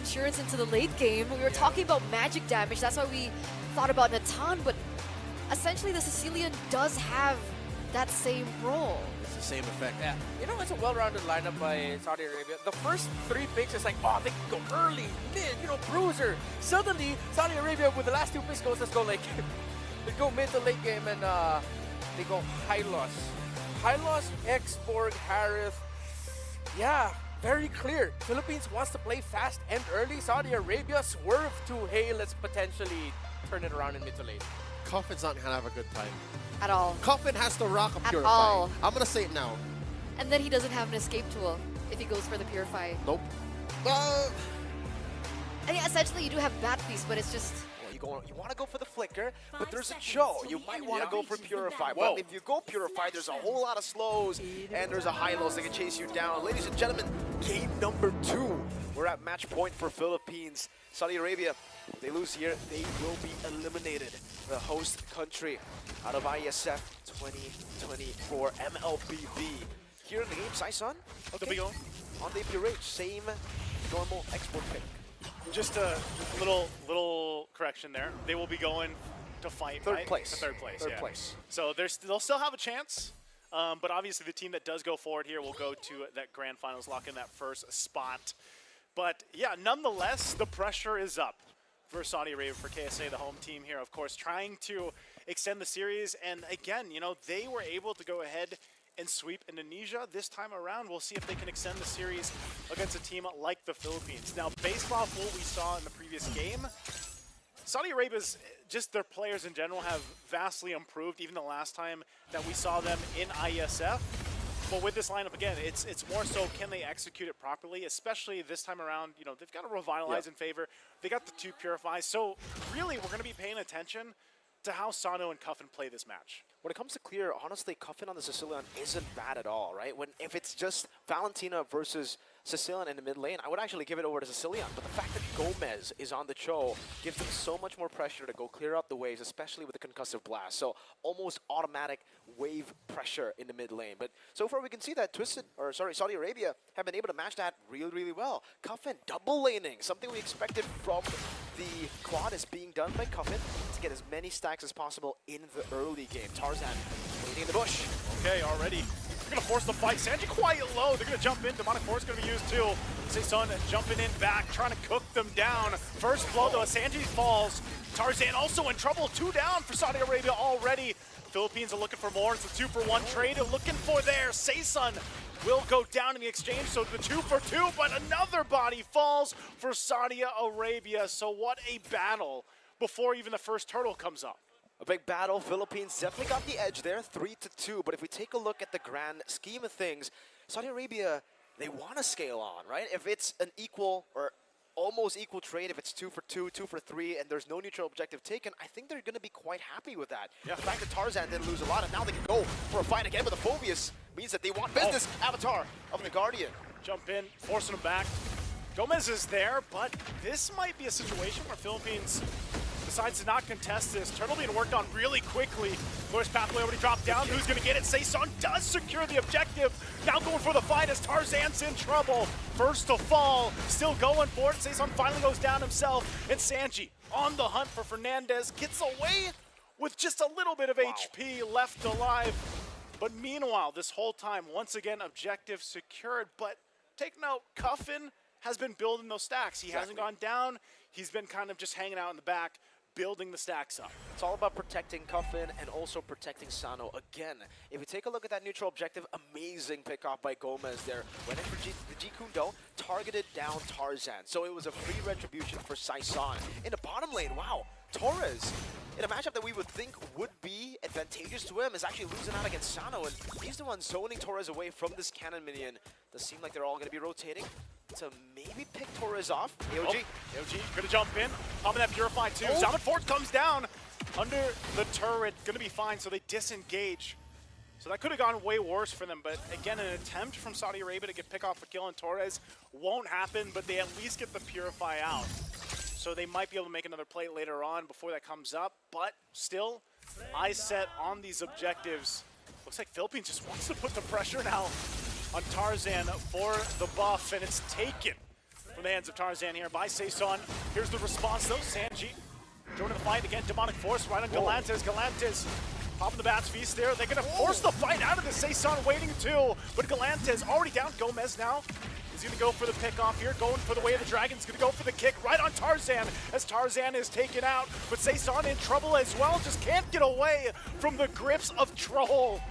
insurance into the late game. We were talking about magic damage. That's why we thought about Natan, but essentially the Sicilian does have that same role. It's the same effect. Yeah, you know, it's a well-rounded lineup by Saudi Arabia. The first 3 picks is like, oh, they can go early, mid, you know, bruiser. Suddenly, Saudi Arabia with the last 2 picks goes, let's go like, they go mid to late game and they go Hylos. Hylos, Exborg, Harith. Yeah, very clear. Philippines wants to play fast and early. Saudi Arabia swerve to, hey, let's potentially turn it around in mid to late. Coffin's not gonna have a good time. At all. Coffin has to rock a At Purify. all. I'm gonna say it now. And then he doesn't have an escape tool if he goes for the Purify. Nope. I mean, essentially you do have Bat Feast, but it's just... Well, you want to go for the Flicker, but there's a Joe. You might want to go for Purify. But if you go Purify, there's a whole lot of slows, and there's a high-lows that can chase you down. Ladies and gentlemen, game number 2. We're at match point for Philippines. Saudi Arabia, if they lose here, they will be eliminated. The host country out of ISF 2024 MLBB. Here in the game, Saison, okay, on the Purage, same normal export pick. Just a little correction there. They will be going to fight, Third right? place. To third place, Third place. So they'll still have a chance, but obviously the team that does go forward here will go to that grand finals, lock in that first spot. But yeah, nonetheless, the pressure is up for Saudi Arabia, for KSA, the home team here, of course, trying to extend the series. And again, you know, they were able to go ahead and sweep Indonesia this time around. We'll see if they can extend the series against a team like the Philippines. Now, based off what we saw in the previous game, Saudi Arabia's, just their players in general have vastly improved, even the last time that we saw them in ISF. But with this lineup, again, it's more so can they execute it properly, especially this time around. You know, they've got to revitalize in favor. They got the 2 Purifies. So really, we're going to be paying attention to how Sano and Cuffin play this match. When it comes to clear, honestly, Cuffin on the Sicilian isn't bad at all, right? If it's just Valentina versus Sicilian in the mid lane, I would actually give it over to Sicilian. But the fact that Gomez is on the Cho gives them so much more pressure to go clear up the waves, especially with the concussive blast. So almost automatic wave pressure in the mid lane. But so far we can see that Saudi Arabia have been able to match that really, really well. Cuffin double laning, something we expected from the quad is being done by Cuffin to get as many stacks as possible in the early game. Tarzan waiting in the bush. Okay, already. They're going to force the fight. Sanji quiet low. They're going to jump in. Demonic Force going to be used too. Saison jumping in back, trying to cook them down. First blow though, Sanji falls. Tarzan also in trouble. 2 down for Saudi Arabia already. Philippines are looking for more. It's a 2-for-1 trade. They're looking for there. Saison will go down in the exchange, so the 2-for-2, but another body falls for Saudi Arabia. So what a battle before even the first turtle comes up. A big battle. Philippines definitely got the edge there, 3-2. But if we take a look at the grand scheme of things, Saudi Arabia, they want to scale on, right? If it's an equal or almost equal trade, if it's 2-for-2, 2-for-3, and there's no neutral objective taken, I think they're going to be quite happy with that. Yeah. The fact that Tarzan didn't lose a lot, and now they can go for a fight again with the Phobius means that they want business. Avatar of the Guardian. Jump in, forcing them back. Gomez is there, but this might be a situation where Philippines decides to not contest this. Turtle being worked on really quickly. Glorious Pathway already dropped down. Who's going to get it? Saison does secure the objective. Now going for the fight as Tarzan's in trouble. First to fall, still going for it. Saison finally goes down himself. And Sanji on the hunt for Fernandez. Gets away with just a little bit of HP left alive. But meanwhile, this whole time, once again, objective secured. But take note, Cuffin has been building those stacks. He hasn't gone down. He's been kind of just hanging out in the back, building the stacks up. It's all about protecting Cuffin and also protecting Sano. Again, if you take a look at that neutral objective, amazing pick off by Gomez there. Went in for the G-Kundo, targeted down Tarzan. So it was a free retribution for Saison. In the bottom lane, wow, Torres, in a matchup that we would think would be advantageous to him, is actually losing out against Sano, and he's the one zoning Torres away from this cannon minion. Does seem like they're all going to be rotating to maybe pick Torres off. AOG. AOG gonna jump in, popping that Purify too. Zaman Fort comes down under the turret, gonna be fine, so they disengage. So that could have gone way worse for them, but again, an attempt from Saudi Arabia to get pick off a kill on Torres won't happen, but they at least get the Purify out. So they might be able to make another play later on before that comes up, but still, eyes set on these objectives. Looks like Philippines just wants to put the pressure now on Tarzan for the buff, and it's taken from from the hands of Tarzan here by Saison. Here's the response though, Sanji joining the fight again, Demonic Force right on Galantis. Galantis popping the Bats Feast there. They're gonna force the fight out of this. Saison waiting too, but Galantis already down. Gomez now is gonna go for the pick off here, going for the way of the dragon. He's gonna go for the kick right on Tarzan as Tarzan is taken out, but Saison in trouble as well, just can't get away from the grips of Troll.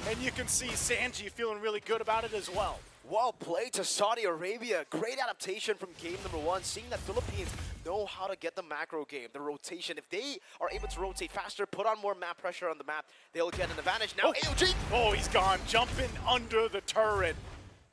And you can see Sanji feeling really good about it as well. Well played to Saudi Arabia. Great adaptation from game number 1. Seeing that Philippines know how to get the macro game, the rotation. If they are able to rotate faster, put on more map pressure on the map, they'll get an advantage. Now AOG! Oh, he's gone, jumping under the turret.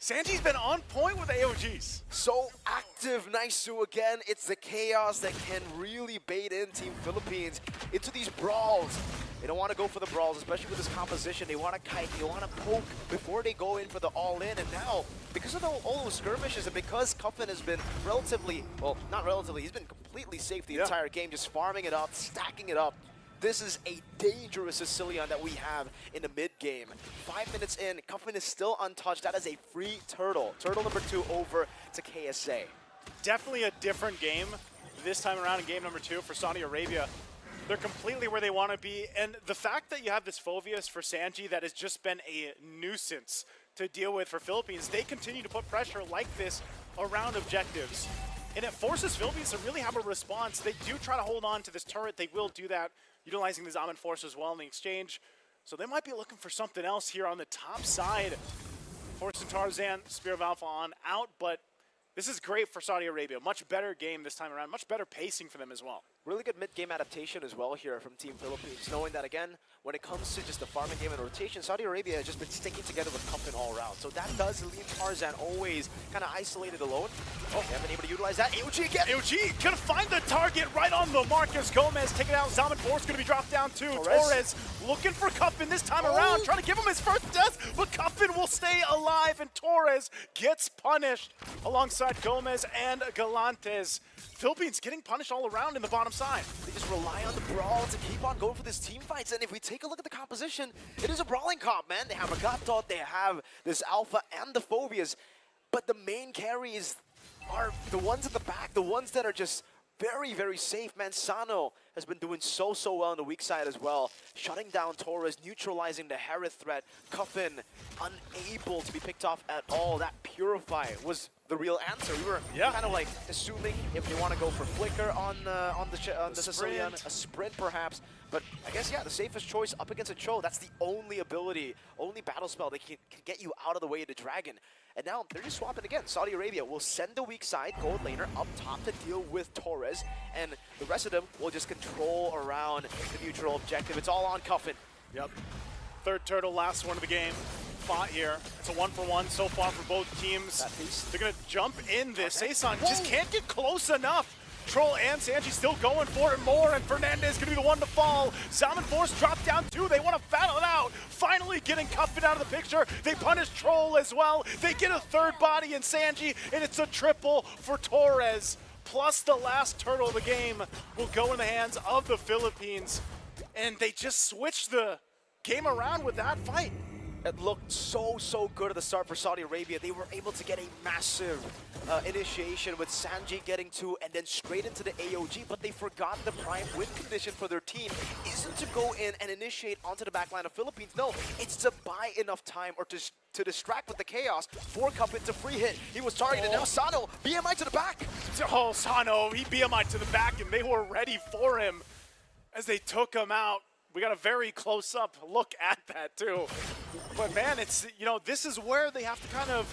Sanji's been on point with AOGs. So active, Naisu again. It's the chaos that can really bait in Team Philippines into these brawls. They don't want to go for the brawls, especially with this composition. They want to kite, they want to poke before they go in for the all-in. And now, because of all those skirmishes and because Cuffin has been relatively, well, not relatively, he's been completely safe the entire game, just farming it up, stacking it up. This is a dangerous Sicilian that we have in the mid-game. 5 minutes in, Cuffin is still untouched. That is a free turtle. Turtle number 2 over to KSA. Definitely a different game this time around in game number 2 for Saudi Arabia. They're completely where they want to be, and the fact that you have this Phoveus for Sanji that has just been a nuisance to deal with for Philippines, they continue to put pressure like this around objectives. And it forces Philippines to really have a response. They do try to hold on to this turret. They will do that, utilizing the Zaman Force as well in the exchange. So they might be looking for something else here on the top side. Forcing Tarzan, Spear of Alpha on out, but this is great for Saudi Arabia. Much better game this time around, much better pacing for them as well. Really good mid-game adaptation as well here from Team Philippines, knowing that, again, when it comes to just the farming game and rotation, Saudi Arabia has just been sticking together with Cuffin all around. So that does leave Tarzan always kind of isolated alone. Oh, they haven't been able to utilize that. AOG again! AOG gonna find the target right on the Marcus Gomez, taking out Zaman Force, gonna be dropped down too. Torres looking for Cuffin this time around, trying to give him his first death, but Cuffin will stay alive, and Torres gets punished alongside Gomez and Galantes. Philippines getting punished all around in the bottom side. They just rely on the brawl to keep on going for these team fights. And if we take a look at the composition, it is a brawling comp, man. They have a Gatot, they have this Alpha and the Phobias. But the main carries are the ones at the back, the ones that are just very, very safe, man. Sano has been doing so well on the weak side as well. Shutting down Torres, neutralizing the Harith threat. Cuffin unable to be picked off at all. That Purify was the real answer. We were kind of like assuming if they want to go for Flicker on the Sicilian, a sprint perhaps. But I guess, yeah, the safest choice up against a Cho. That's the only ability, only battle spell that can get you out of the way of the Dragon. And now they're just swapping again. Saudi Arabia will send the weak side gold laner up top to deal with Torres, and the rest of them will just control around the neutral objective. It's all on Cuffin. Yep. Third turtle, last one of the game. Fought here. It's a 1-for-1 so far for both teams. They're gonna jump in this. Saison just can't get close enough. Troll and Sanji still going for it more, and Fernandez gonna be the one to fall. Zaman Force dropped down too. They want to battle it out. Finally getting Cuffin out of the picture. They punish Troll as well. They get a third body in Sanji, and it's a triple for Torres. Plus the last turtle of the game will go in the hands of the Philippines. And they just switched the game around with that fight. It looked so good at the start for Saudi Arabia. They were able to get a massive initiation with Sanji getting 2 and then straight into the AOG, but they forgot the prime win condition for their team isn't to go in and initiate onto the backline of Philippines. No, it's to buy enough time or to distract with the chaos for Cuffin to free hit. He was targeted. Now Sano, BMI to the back. Oh, Sano, he BMI to the back, and they were ready for him as they took him out. We got a very close-up look at that, too. But, man, it's, you know, this is where they have to kind of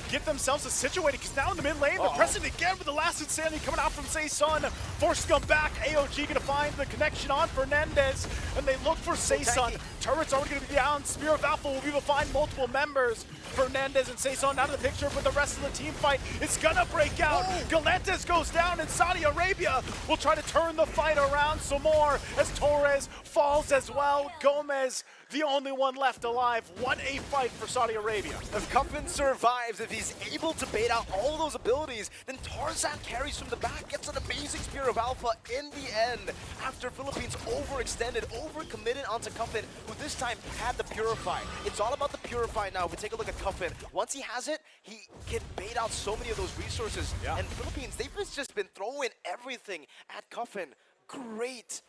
get themselves situated, because now in the mid lane, they're pressing again with the last insanity coming out from Saison. Forcing them back. AOG gonna find the connection on Fernandez, and they look for Saison. Turret's already gonna be down. Spear of Alpha will be able to find multiple members. Fernandez and Saison out of the picture, but the rest of the team fight is gonna break out. Galantis goes down, and Saudi Arabia will try to turn the fight around some more as Torres falls as well. Gomez, the only one left alive. What a fight for Saudi Arabia. If Cuffin survives, if he's He's able to bait out all those abilities. Then Tarzan carries from the back, gets an amazing Spear of Alpha in the end. After Philippines overextended, overcommitted onto Cuffin, who this time had the Purify. It's all about the Purify now. If we take a look at Cuffin, once he has it, he can bait out so many of those resources. Yeah. And Philippines, they've just been throwing everything at Cuffin. Great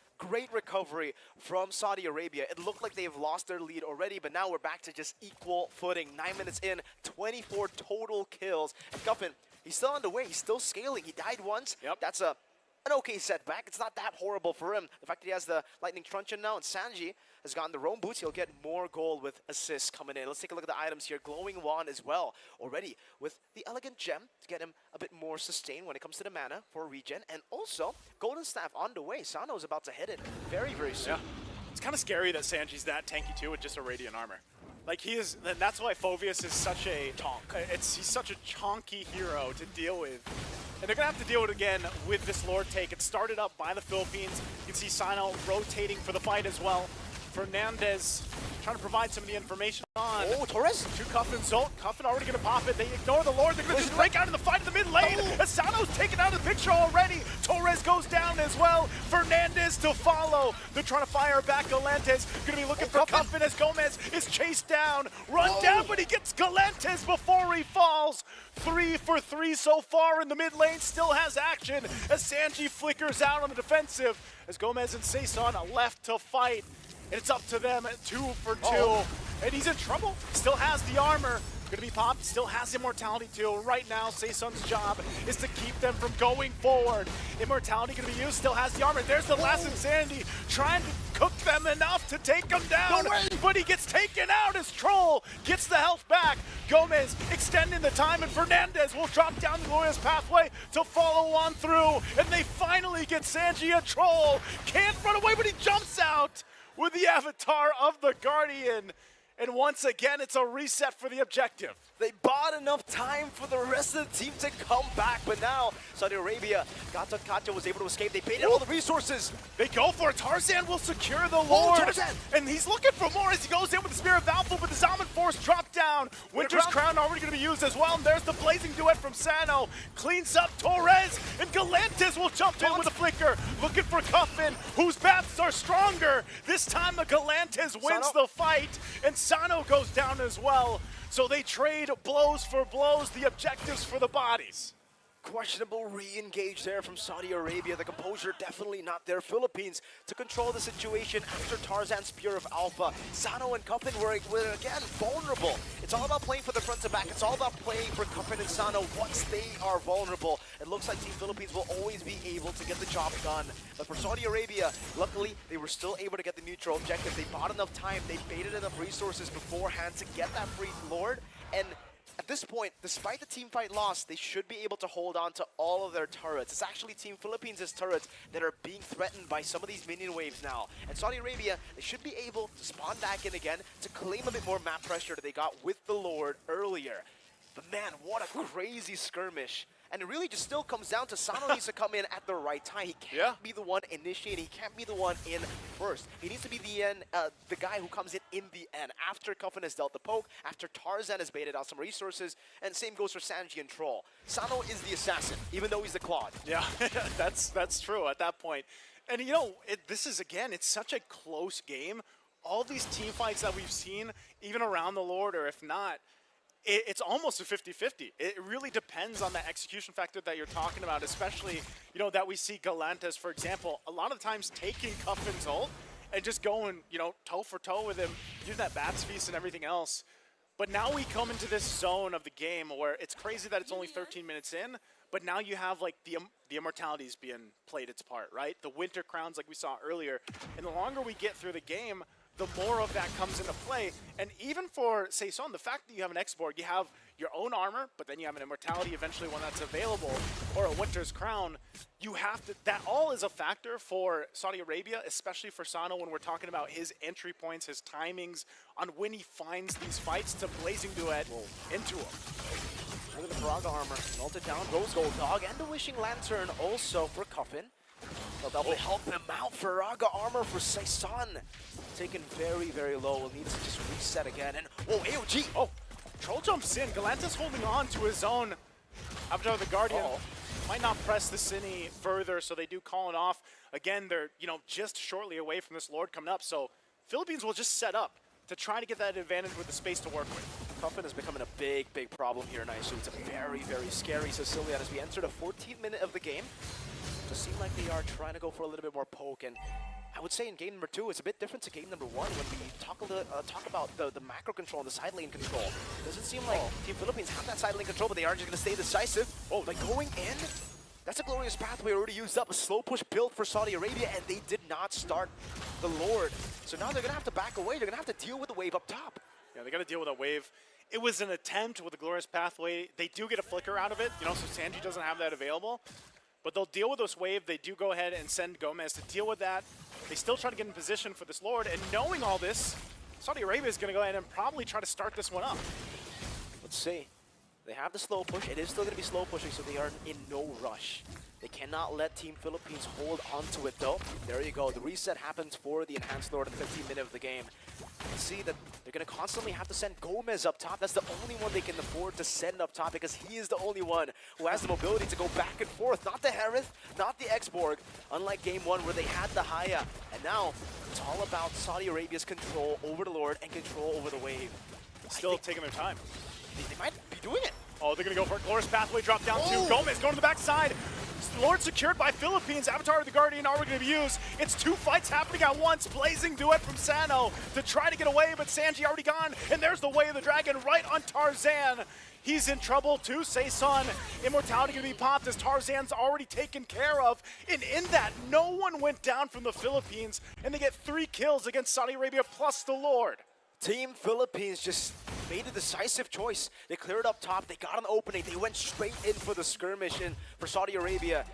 recovery from Saudi Arabia. It looked like they've lost their lead already, but now we're back to just equal footing. 9 minutes in, 24 total kills. And Cuffin, he's still on the way. He's still scaling. He died once. Yep. That's an okay setback. It's not that horrible for him. The fact that he has the Lightning Truncheon now, and Sanji has gotten the Roam Boots. He'll get more gold with assists coming in. Let's take a look at the items here. Glowing Wand as well, already with the Elegant Gem to get him a bit more sustained when it comes to the mana for regen. And also, Golden Staff on the way. Sano's about to hit it very soon. Yeah. It's kind of scary that Sanji's that tanky too with just a Radiant Armor. Like he is, and that's why Phoveus is such a he's such a chonky hero to deal with. And they're gonna have to deal with it again with this Lord take. It started up by the Philippines. You can see Sino rotating for the fight as well. Fernandez trying to provide some of the information on. Oh, Torres? To Cuffin's ult. Cuffin already gonna pop it. They ignore the Lord. They're gonna just break out in the fight in the mid lane. Asano's taken out of the picture already. Torres goes down as well. Fernandez to follow. They're trying to fire back. Galantes gonna be looking for Cuffin as Gomez is chased down. Run down, but he gets Galantes before he falls. 3 for 3 so far in the mid lane. Still has action as Sanji flickers out on the defensive. As Gomez and Saison are left to fight. And it's up to them at 2 for 2. And he's in trouble. Still has the armor. Gonna be popped. Still has Immortality too. Right now, Saison's job is to keep them from going forward. Immortality gonna be used. Still has the armor. There's the last Insanity. Trying to cook them enough to take him down. But he gets taken out as Troll gets the health back. Gomez extending the time, and Fernandez will drop down the Glorious Pathway to follow on through. And they finally get Sanji a Troll. Can't run away, but he jumps out with the avatar of the Guardian. And once again, it's a reset for the objective. They bought enough time for the rest of the team to come back, but now Saudi Arabia, Gata Katja was able to escape. They baited all the resources. They go for it. Tarzan will secure the Lord. Tarzan! And he's looking for more as he goes in with the Spear of Alpha, but the Zalman Force dropped down. Winter's Crown already going to be used as well, and there's the Blazing Duet from Sano. Cleans up Torres, and Galantes will jump in with a flicker. Looking for Cuffin, whose bats are stronger. This time the Galantes wins the fight, and Sano goes down as well. So they trade blows for blows, the objectives for the bodies. Questionable re-engage there from Saudi Arabia. The composure definitely not there. Philippines to control the situation after Tarzan's Spear of Alpha. Sano and Cuffin were again vulnerable. It's all about playing for the front to back. It's all about playing for Cuffin and Sano once they are vulnerable. It looks like Team Philippines will always be able to get the job done. But for Saudi Arabia, luckily they were still able to get the neutral objective. They bought enough time. They baited enough resources beforehand to get that free Lord. And at this point, despite the team fight loss, they should be able to hold on to all of their turrets. It's actually Team Philippines' turrets that are being threatened by some of these minion waves now. And Saudi Arabia, they should be able to spawn back in again to claim a bit more map pressure that they got with the Lord earlier. But man, what a crazy skirmish. And it really just still comes down to Sano needs to come in at the right time. He can't be the one initiating. He can't be the one in first. He needs to be the guy who comes in the end. After Cuffin has dealt the poke, after Tarzan has baited out some resources, and same goes for Sanji and Troll. Sano is the assassin, even though he's the Claude. Yeah, that's true at that point. And you know, this is, again, it's such a close game. All these team fights that we've seen, even around the Lord, or if not, it's almost a 50-50. It really depends on the execution factor that you're talking about, especially, you know, that we see Galantes, for example, a lot of times taking Cuffin's ult and just going, you know, toe for toe with him, doing that Bats Feast and everything else. But now we come into this zone of the game where it's crazy that it's only 13 minutes in, but now you have, like, the Immortalities being played its part, right? The Winter Crowns, like we saw earlier. And the longer we get through the game, the more of that comes into play. And even for Saison, the fact that you have an X-Board, you have your own armor, but then you have an Immortality eventually when that's available, or a Winter's Crown, you have to, that all is a factor for Saudi Arabia, especially for Sano when we're talking about his entry points, his timings, on when he finds these fights to Blazing Duet into him. Look at the Faraga armor. Melted down, Rose Gold Dog, and the Wishing Lantern also for Cuffin. They'll definitely help him out. Faraga armor for Saison. Taken very low. Needs to just reset again. And, whoa, AOG! Oh, Troll jumps in. Galantis holding on to his own. Avatar the Guardian might not press this any further, so they do call it off. Again, they're just shortly away from this Lord coming up, so Philippines will just set up to try to get that advantage with the space to work with. Coffin is becoming a big, big problem here, Nice. It's a very, very scary Sicilian as we enter the 14th minute of the game. It just seems like they are trying to go for a little bit more poke, and I would say in game number 2, it's a bit different to game number 1 when we talk about the macro control and the side lane control. Doesn't seem like Team Philippines have that side lane control, but they are just going to stay decisive. Oh, like going in? That's a glorious pathway already used up. A slow push built for Saudi Arabia, and they did not start the Lord. So now they're going to have to back away. They're going to have to deal with the wave up top. Yeah, they got to deal with that wave. It was an attempt with a glorious pathway. They do get a flicker out of it, so Sanji doesn't have that available. But they'll deal with this wave. They do go ahead and send Gomez to deal with that. They still try to get in position for this Lord, and knowing all this, Saudi Arabia is going to go ahead and probably try to start this one up. Let's see. They have the slow push. It is still going to be slow pushing, so they are in no rush. They cannot let Team Philippines hold onto it, though. There you go. The reset happens for the Enhanced Lord in the 15th minute of the game. You see that they're going to constantly have to send Gomez up top. That's the only one they can afford to send up top because he is the only one who has the mobility to go back and forth. Not the Harith, not the X-Borg, unlike game 1 where they had the Haya. And now it's all about Saudi Arabia's control over the Lord and control over the wave. Still taking their time. They might be doing it. Oh, they're going to go for it. Glorious pathway drop down to Gomez going to the backside. Lord secured by Philippines. Avatar of the Guardian already going to be used. It's 2 fights happening at once. Blazing duet from Sano to try to get away, but Sanji already gone. And there's the Way of the Dragon right on Tarzan. He's in trouble too. Saison, immortality going to be popped as Tarzan's already taken care of. And in that, no one went down from the Philippines, and they get 3 kills against Saudi Arabia plus the Lord. Team Philippines just made a decisive choice. They cleared up top. They got an opening. They went straight in for the skirmish, and for Saudi Arabia,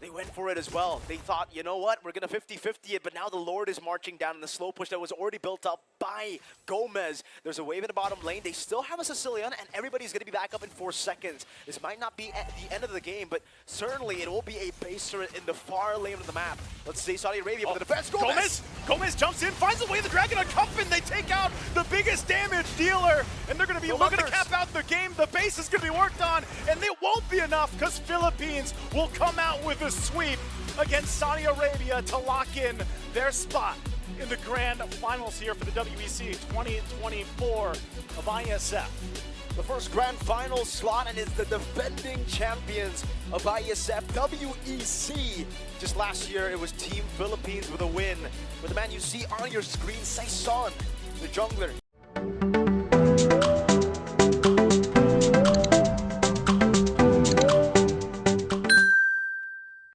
they went for it as well. They thought, you know what, we're going to 50-50 it, but now the Lord is marching down in the slow push that was already built up by Gomez. There's a wave in the bottom lane. They still have a Sicilian, and everybody's going to be back up in 4 seconds. This might not be at the end of the game, but certainly it will be a base turret in the far lane of the map. Let's see Saudi Arabia with the defense. Gomez jumps in, finds the Way of the Dragon on Cuffin. They take out the biggest damage dealer, and they're going to be looking to cap out the game. The base is going to be worked on, and it won't be enough because Philippines will come out with a sweep against Saudi Arabia to lock in their spot in the grand finals here for the WEC 2024 of ISF. The first grand final slot, and it's the defending champions of ISF WEC. Just last year, it was Team Philippines with a win. With the man you see on your screen, Saison, the jungler.